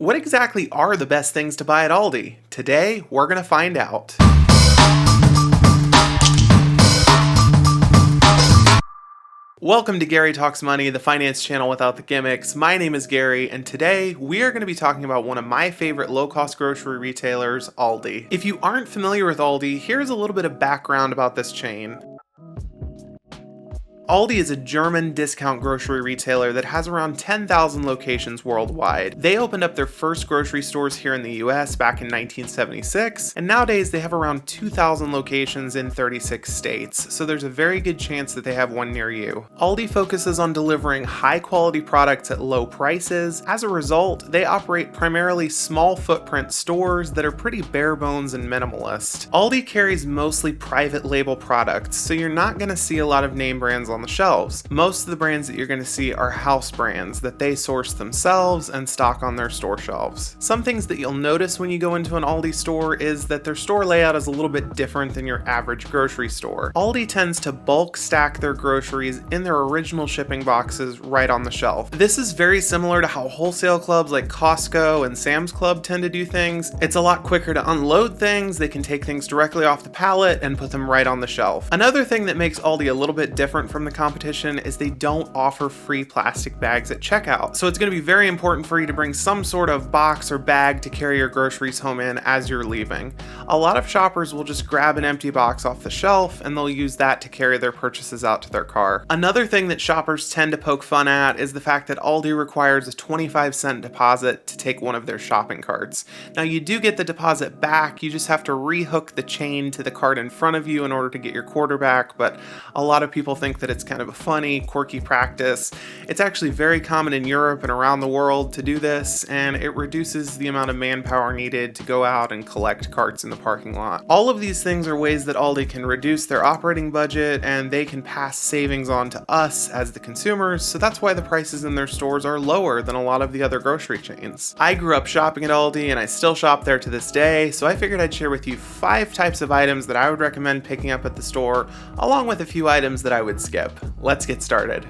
What exactly are the best things to buy at Aldi? Today, we're going to find out. Welcome to Gary Talks Money, the finance channel without the gimmicks. My name is Gary, and today we are going to be talking about one of my favorite low-cost grocery retailers, Aldi. If you aren't familiar with Aldi, here's a little bit of background about this chain. Aldi is a German discount grocery retailer that has around 10,000 locations worldwide. They opened up their first grocery stores here in the US back in 1976, and nowadays they have around 2,000 locations in 36 states, so there's a very good chance that they have one near you. Aldi focuses on delivering high-quality products at low prices. As a result, they operate primarily small footprint stores that are pretty bare bones and minimalist. Aldi carries mostly private label products, so you're not going to see a lot of name brands on the shelves. Most of the brands that you're going to see are house brands that they source themselves and stock on their store shelves. Some things that you'll notice when you go into an Aldi store is that their store layout is a little bit different than your average grocery store. Aldi tends to bulk stack their groceries in their original shipping boxes right on the shelf. This is very similar to how wholesale clubs like Costco and Sam's Club tend to do things. It's a lot quicker to unload things. They can take things directly off the pallet and put them right on the shelf. Another thing that makes Aldi a little bit different from the competition is they don't offer free plastic bags at checkout. So it's going to be very important for you to bring some sort of box or bag to carry your groceries home in as you're leaving. A lot of shoppers will just grab an empty box off the shelf and they'll use that to carry their purchases out to their car. Another thing that shoppers tend to poke fun at is the fact that Aldi requires a 25-cent deposit to take one of their shopping carts. Now you do get the deposit back, you just have to rehook the chain to the cart in front of you in order to get your quarter back, but a lot of people think that it's kind of a funny, quirky practice. It's actually very common in Europe and around the world to do this, and it reduces the amount of manpower needed to go out and collect carts in the parking lot. All of these things are ways that Aldi can reduce their operating budget, and they can pass savings on to us as the consumers, so that's why the prices in their stores are lower than a lot of the other grocery chains. I grew up shopping at Aldi, and I still shop there to this day, so I figured I'd share with you 5 types of items that I would recommend picking up at the store, along with a few items that I would skip. Let's get started.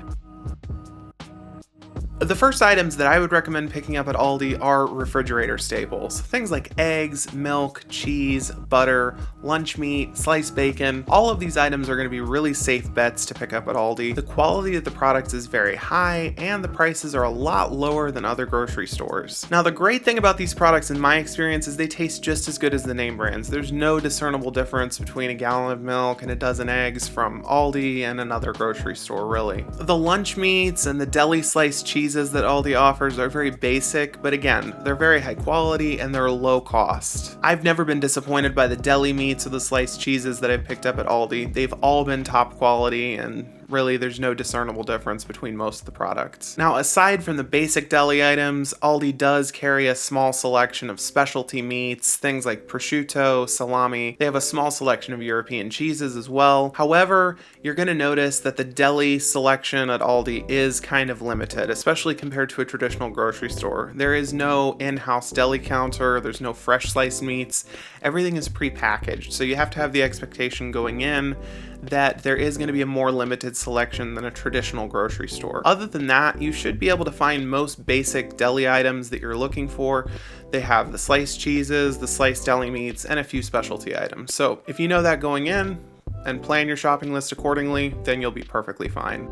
The first items that I would recommend picking up at Aldi are refrigerator staples. Things like eggs, milk, cheese, butter, lunch meat, sliced bacon. All of these items are going to be really safe bets to pick up at Aldi. The quality of the products is very high and the prices are a lot lower than other grocery stores. Now the great thing about these products in my experience is they taste just as good as the name brands. There's no discernible difference between a gallon of milk and a dozen eggs from Aldi and another grocery store really. The lunch meats and the deli sliced cheeses that Aldi offers are very basic, but again, they're very high quality and they're low cost. I've never been disappointed by the deli meats or the sliced cheeses that I've picked up at Aldi. They've all been top quality and really, there's no discernible difference between most of the products. Now, aside from the basic deli items, Aldi does carry a small selection of specialty meats, things like prosciutto, salami. They have a small selection of European cheeses as well. However, you're going to notice that the deli selection at Aldi is kind of limited, especially compared to a traditional grocery store. There is no in-house deli counter, there's no fresh sliced meats. Everything is pre-packaged, so you have to have the expectation going in that there is going to be a more limited selection than a traditional grocery store. Other than that, you should be able to find most basic deli items that you're looking for. They have the sliced cheeses, the sliced deli meats, and a few specialty items. So if you know that going in and plan your shopping list accordingly, then you'll be perfectly fine.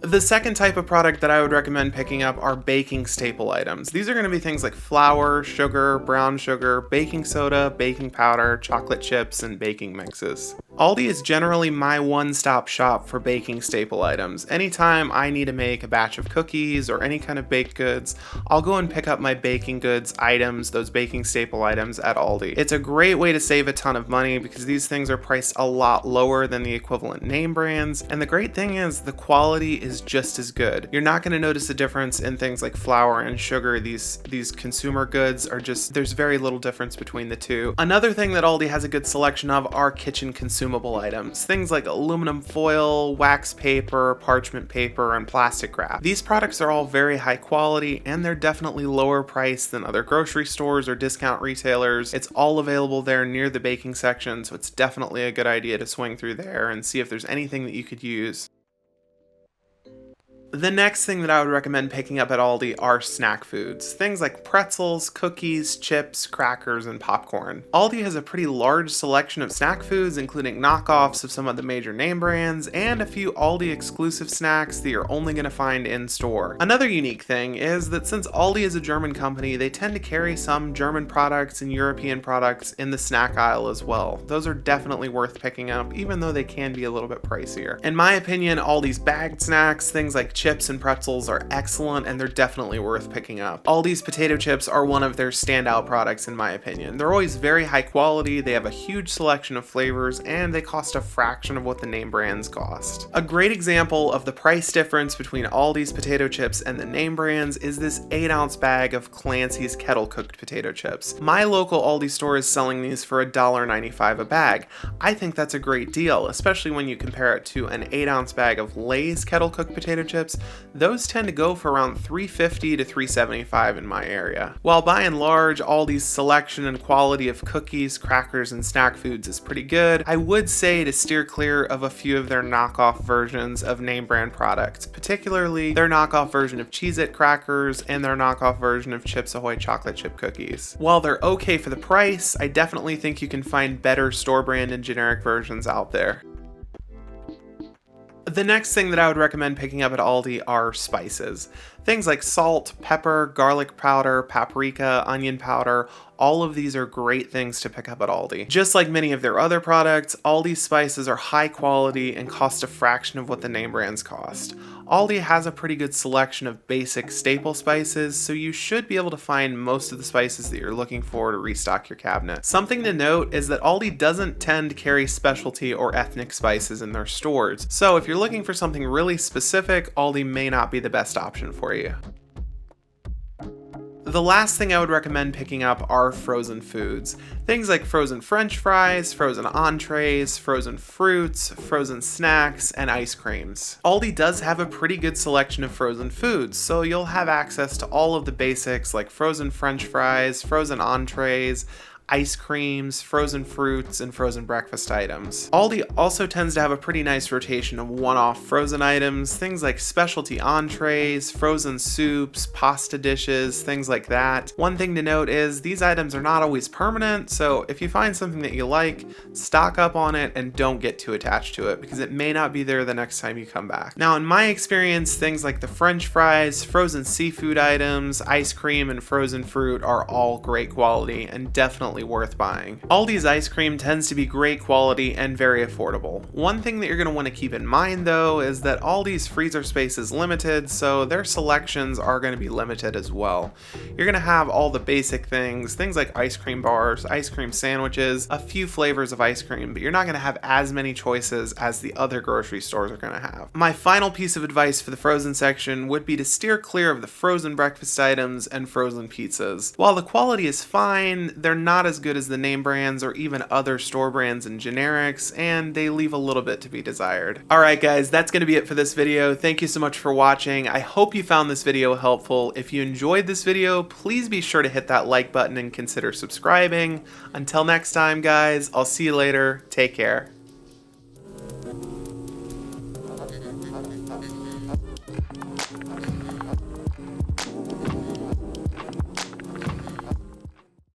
The second type of product that I would recommend picking up are baking staple items. These are going to be things like flour, sugar, brown sugar, baking soda, baking powder, chocolate chips, and baking mixes. Aldi is generally my one-stop shop for baking staple items. Anytime I need to make a batch of cookies or any kind of baked goods, I'll go and pick up my baking goods items, those baking staple items at Aldi. It's a great way to save a ton of money because these things are priced a lot lower than the equivalent name brands, and the great thing is the quality is just as good. You're not going to notice a difference in things like flour and sugar. These consumer goods are just, there's very little difference between the two. Another thing that Aldi has a good selection of are kitchen consumable items. Things like aluminum foil, wax paper, parchment paper, and plastic wrap. These products are all very high quality and they're definitely lower priced than other grocery stores or discount retailers. It's all available there near the baking section, so it's definitely a good idea to swing through there and see if there's anything that you could use. The next thing that I would recommend picking up at Aldi are snack foods. Things like pretzels, cookies, chips, crackers, and popcorn. Aldi has a pretty large selection of snack foods, including knockoffs of some of the major name brands, and a few Aldi exclusive snacks that you're only going to find in store. Another unique thing is that since Aldi is a German company, they tend to carry some German products and European products in the snack aisle as well. Those are definitely worth picking up, even though they can be a little bit pricier. In my opinion, Aldi's bagged snacks, things like chips and pretzels, are excellent and they're definitely worth picking up. Aldi's potato chips are one of their standout products in my opinion. They're always very high quality, they have a huge selection of flavors, and they cost a fraction of what the name brands cost. A great example of the price difference between Aldi's potato chips and the name brands is this 8-ounce bag of Clancy's kettle cooked potato chips. My local Aldi store is selling these for $1.95 a bag. I think that's a great deal, especially when you compare it to an 8-ounce bag of Lay's kettle cooked potato chips. Those tend to go for around $3.50 to $3.75 in my area. While by and large, Aldi's selection and quality of cookies, crackers, and snack foods is pretty good, I would say to steer clear of a few of their knockoff versions of name brand products, particularly their knockoff version of Cheez-It crackers and their knockoff version of Chips Ahoy chocolate chip cookies. While they're okay for the price, I definitely think you can find better store brand and generic versions out there. The next thing that I would recommend picking up at Aldi are spices. Things like salt, pepper, garlic powder, paprika, onion powder, all of these are great things to pick up at Aldi. Just like many of their other products, Aldi's spices are high quality and cost a fraction of what the name brands cost. Aldi has a pretty good selection of basic staple spices, so you should be able to find most of the spices that you're looking for to restock your cabinet. Something to note is that Aldi doesn't tend to carry specialty or ethnic spices in their stores, so if you're looking for something really specific, Aldi may not be the best option for you. The last thing I would recommend picking up are frozen foods. Things like frozen French fries, frozen entrees, frozen fruits, frozen snacks, and ice creams. Aldi does have a pretty good selection of frozen foods, so you'll have access to all of the basics like frozen French fries, frozen entrees, ice creams, frozen fruits, and frozen breakfast items. Aldi also tends to have a pretty nice rotation of one-off frozen items, things like specialty entrees, frozen soups, pasta dishes, things like that. One thing to note is these items are not always permanent, so if you find something that you like, stock up on it and don't get too attached to it because it may not be there the next time you come back. Now, in my experience, things like the French fries, frozen seafood items, ice cream, and frozen fruit are all great quality and definitely worth buying. Aldi's ice cream tends to be great quality and very affordable. One thing that you're going to want to keep in mind though is that Aldi's freezer space is limited, so their selections are going to be limited as well. You're going to have all the basic things like ice cream bars, ice cream sandwiches, a few flavors of ice cream, but you're not going to have as many choices as the other grocery stores are going to have. My final piece of advice for the frozen section would be to steer clear of the frozen breakfast items and frozen pizzas. While the quality is fine, they're not as good as the name brands or even other store brands and generics, and they leave a little bit to be desired. Alright guys, that's going to be it for this video. Thank you so much for watching. I hope you found this video helpful. If you enjoyed this video, please be sure to hit that like button and consider subscribing. Until next time guys, I'll see you later. Take care.